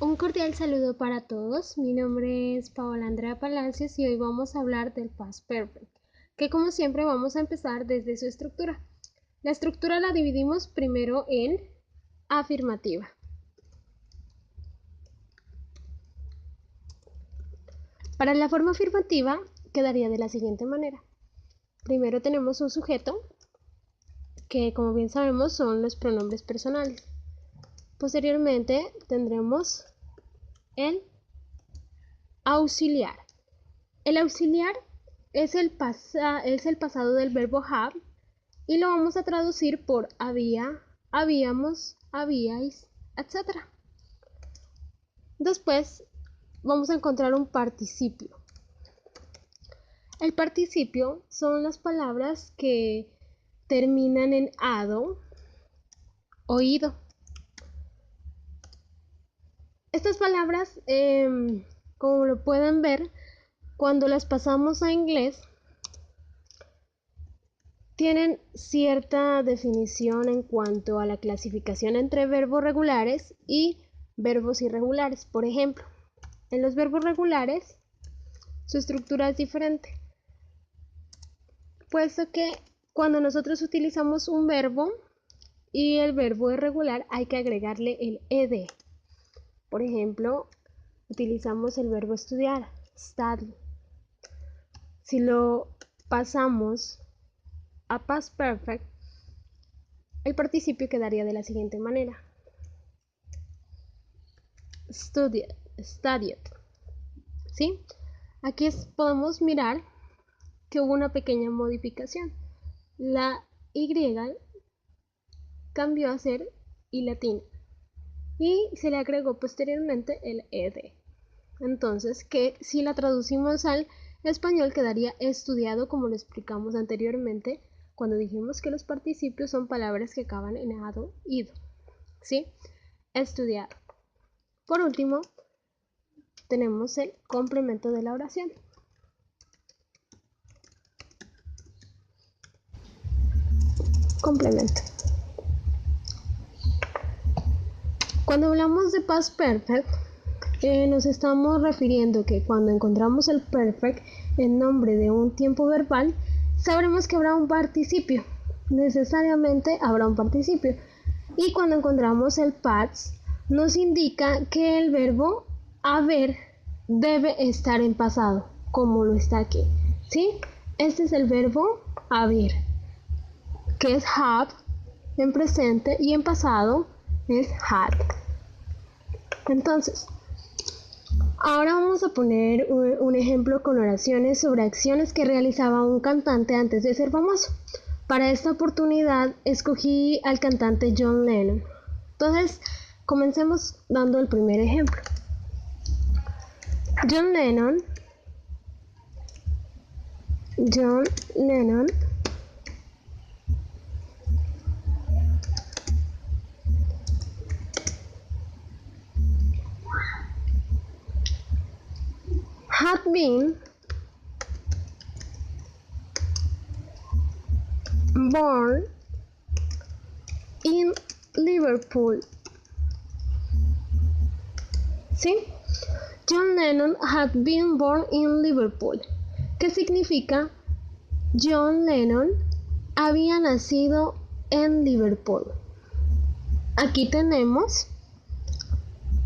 Un cordial saludo para todos. Mi nombre es Paola Andrea Palacios y hoy vamos a hablar del Past Perfect, que como siempre vamos a empezar desde su estructura. La estructura la dividimos primero en afirmativa. Para la forma afirmativa quedaría de la siguiente manera. Primero tenemos un sujeto, que como bien sabemos son los pronombres personales. Posteriormente tendremos el auxiliar. El auxiliar es el pasado del verbo have y lo vamos a traducir por había, habíamos, habíais, etc. Después vamos a encontrar un participio. El participio son las palabras que terminan en ado o ido. Estas palabras, como lo pueden ver, cuando las pasamos a inglés, tienen cierta definición en cuanto a la clasificación entre verbos regulares y verbos irregulares. Por ejemplo, en los verbos regulares, su estructura es diferente, puesto que cuando nosotros utilizamos un verbo y el verbo es regular, hay que agregarle el ed. Por ejemplo, utilizamos el verbo estudiar, study. Si lo pasamos a past perfect, el participio quedaría de la siguiente manera: studied. ¿Sí? Aquí podemos mirar que hubo una pequeña modificación. La Y cambió a ser I latina y se le agregó posteriormente el ed. Entonces, que si la traducimos al español quedaría estudiado, como lo explicamos anteriormente cuando dijimos que los participios son palabras que acaban en ado, ido. ¿Sí? Estudiado. Por último, tenemos el complemento de la oración. Complemento. Cuando hablamos de past perfect, nos estamos refiriendo que cuando encontramos el perfect en nombre de un tiempo verbal, sabremos que habrá un participio. Necesariamente habrá un participio. Y cuando encontramos el past, nos indica que el verbo haber debe estar en pasado, como lo está aquí. ¿Sí? Este es el verbo haber, que es have en presente, y en pasado es had. Entonces, ahora vamos a poner un ejemplo con oraciones sobre acciones que realizaba un cantante antes de ser famoso. Para esta oportunidad escogí al cantante John Lennon. Entonces, comencemos dando el primer ejemplo. John Lennon had been born in Liverpool. ¿Sí? John Lennon had been born in Liverpool. ¿Qué significa? John Lennon había nacido en Liverpool. Aquí tenemos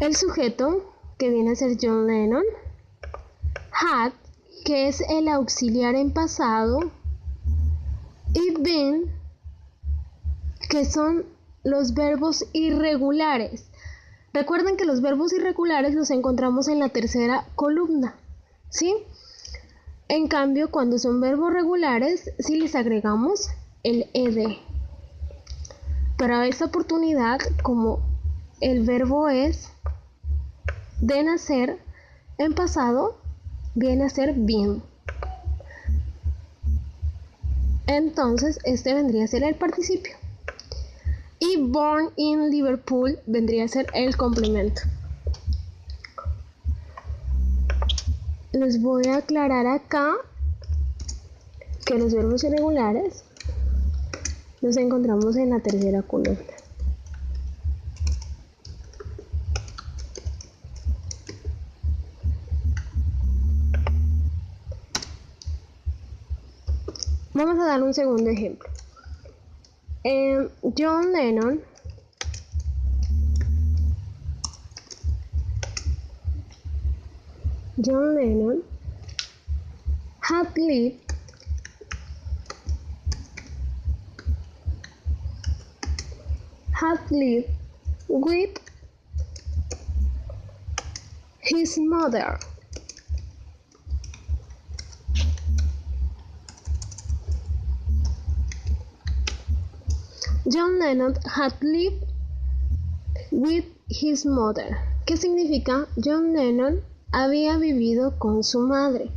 el sujeto, que viene a ser John Lennon, had, que es el auxiliar en pasado, y been, que son los verbos irregulares. Recuerden que los verbos irregulares los encontramos en la tercera columna, ¿sí? En cambio, cuando son verbos regulares, sí les agregamos el ed. Para esta oportunidad, como el verbo es de nacer en pasado, viene a ser been. Entonces, este vendría a ser el participio. Y born in Liverpool vendría a ser el complemento. Les voy a aclarar acá que los verbos irregulares los encontramos en la tercera columna. Vamos a dar un segundo ejemplo. John Lennon had lived with his mother. John Lennon had lived with his mother. ¿Qué significa? John Lennon había vivido con su madre.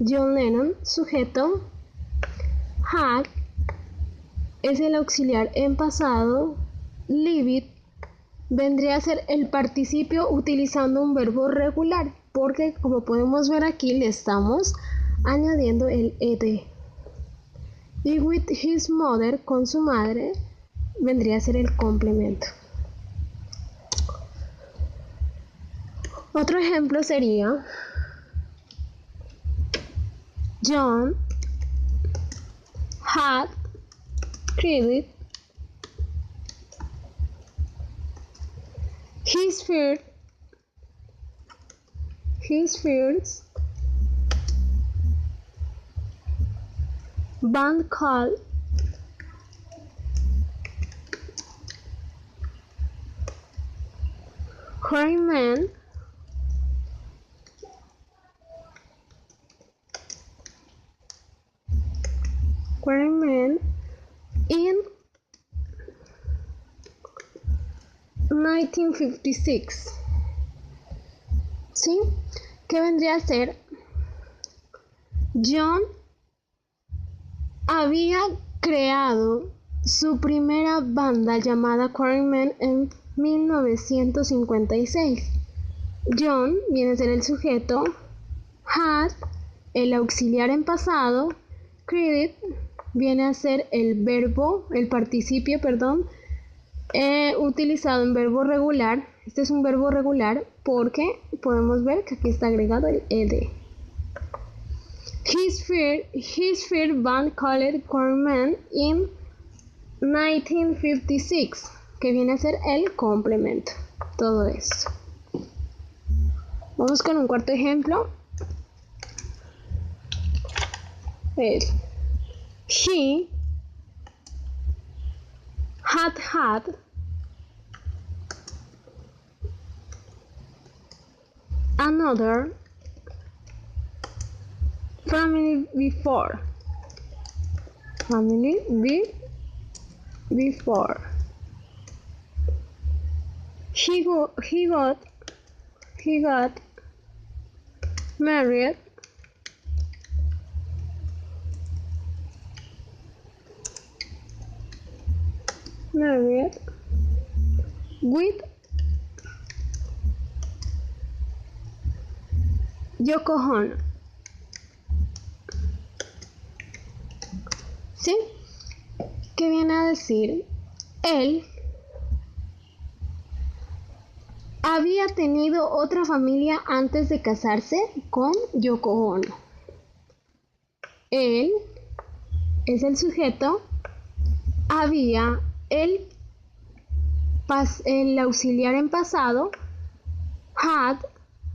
John Lennon, sujeto. Had es el auxiliar en pasado. Lived vendría a ser el participio utilizando un verbo regular, porque como podemos ver aquí le estamos añadiendo el ed. Y with his mother, con su madre, vendría a ser el complemento. Otro ejemplo sería John had created his first band called Quarrymen in 1956. ¿Sí? ¿Qué vendría a ser? John había creado su primera banda llamada Quarrymen en 1956. John viene a ser el sujeto, had el auxiliar en pasado, created viene a ser el verbo, el participio, utilizado en verbo regular. Este es un verbo regular porque podemos ver que aquí está agregado el ed. His first band called Quarrymen in 1956, que viene a ser el complemento. Todo esto. Vamos con un cuarto ejemplo. He had another family before. He got married with Yoko Ono. ¿Sí? ¿Qué viene a decir? Él había tenido otra familia antes de casarse con Yoko Ono. Él es el sujeto, había el auxiliar en pasado, had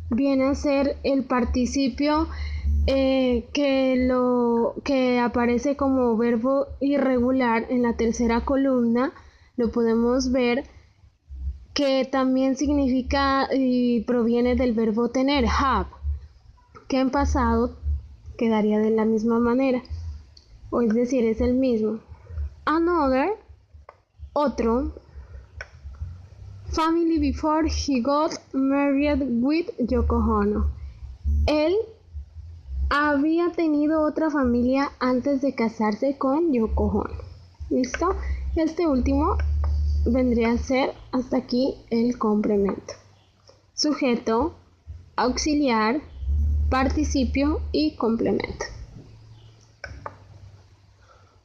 viene a ser el participio que aparece como verbo irregular en la tercera columna. Lo podemos ver que también significa y proviene del verbo tener, have, que en pasado quedaría de la misma manera, o es decir, es el mismo. Another, otro. Family before he got married with Yoko Ono. Él había tenido otra familia antes de casarse con Yoko Ono. ¿Listo? Este último vendría a ser hasta aquí el complemento. Sujeto, auxiliar, participio y complemento.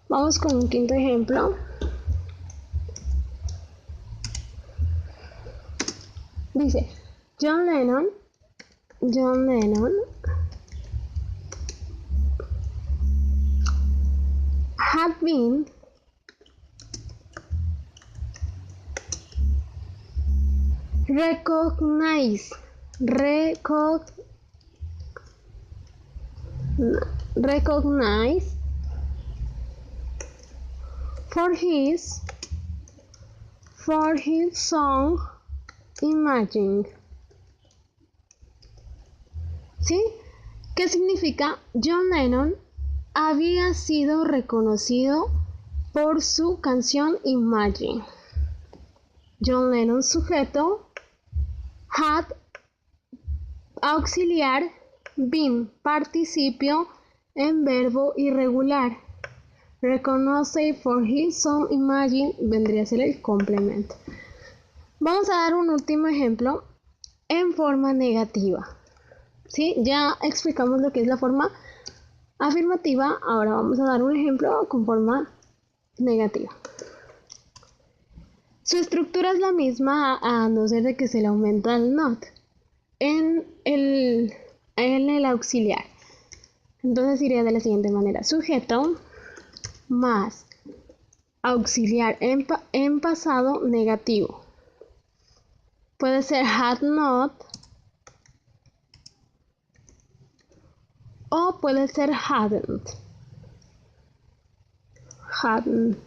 Vamos con un quinto ejemplo. Dice, John Lennon been recognized for his song Imagine. ¿Sí? ¿Qué significa? John Lennon había sido reconocido por su canción Imagine. John Lennon sujeto, had auxiliar, been participio en verbo irregular. Reconoce for his song Imagine vendría a ser el complemento. Vamos a dar un último ejemplo en forma negativa. ¿Sí? Ya explicamos lo que es la forma afirmativa, ahora vamos a dar un ejemplo con forma negativa. Su estructura es la misma a no ser de que se le aumenta el not en el auxiliar. Entonces iría de la siguiente manera: sujeto más auxiliar en pasado negativo. Puede ser had not o puede ser hadn't. Hadn't.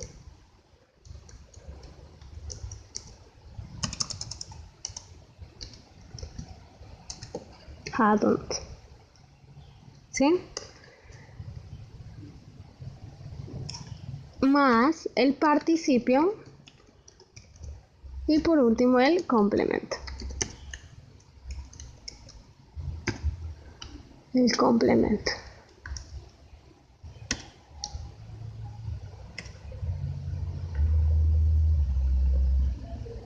¿Sí? Más el participio y por último el complemento. El complemento.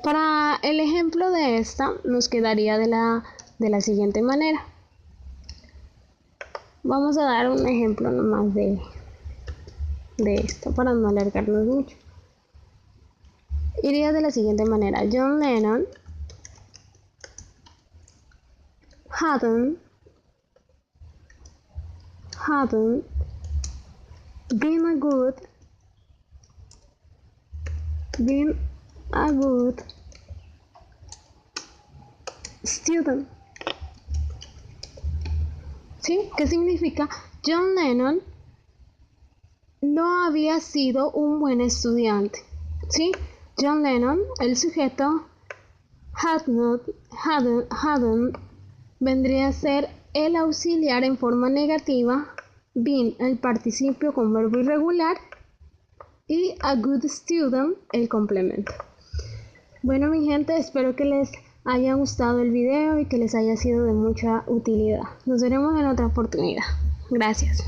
Para el ejemplo de esta nos quedaría de la siguiente manera. Vamos a dar un ejemplo nomás de esto para no alargarnos mucho. Iría de la siguiente manera: John Lennon hadn't been a good student. ¿Sí? ¿Qué significa? John Lennon no había sido un buen estudiante. ¿Sí? John Lennon, el sujeto, hadn't, vendría a ser el auxiliar en forma negativa, been, el participio con verbo irregular, y a good student, el complemento. Bueno, mi gente, espero que les haya gustado el video y que les haya sido de mucha utilidad. Nos veremos en otra oportunidad. Gracias.